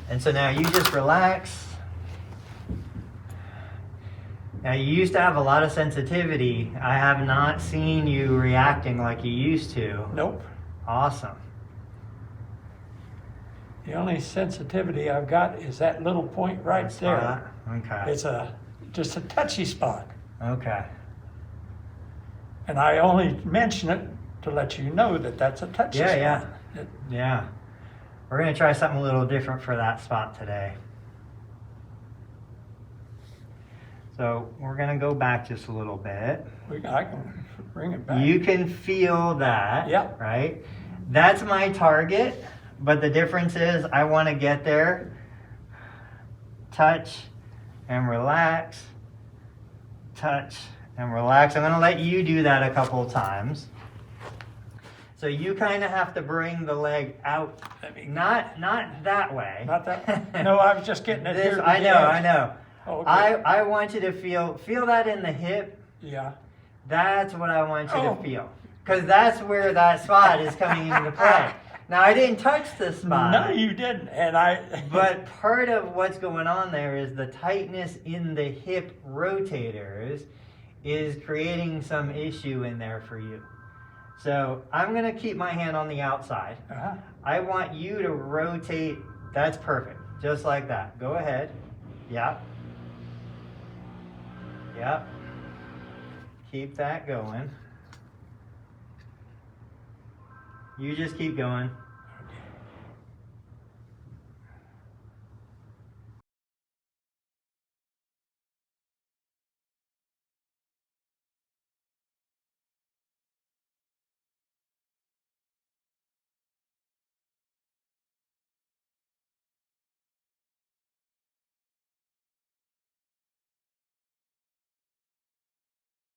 And so now you just relax. Now you used to have a lot of sensitivity. I have not seen you reacting like you used to. Nope. Awesome. The only sensitivity I've got is that little point right there. Okay. It's just a touchy spot. Okay. And I only mention it to let you know that that's a touchy spot. Yeah. Yeah. We're going to try something a little different for that spot today. So we're going to go back just a little bit. I can bring it back. You can feel that, Yep. right? That's my target, but the difference is I want to get there, touch and relax, touch and relax. I'm going to let you do that a couple of times. So you kind of have to bring the leg out, not that way. Not that? No, I was just getting it here. I know. Oh, okay. I want you to feel that in the hip. Yeah. That's what I want you to feel. Because that's where that spot is coming into play. Now, I didn't touch the spot. No, you didn't. But part of what's going on there is the tightness in the hip rotators is creating some issue in there for you. So I'm going to keep my hand on the outside. I want you to rotate. That's perfect. Just like that. Go ahead. Yep. Yep. Keep that going. You just keep going.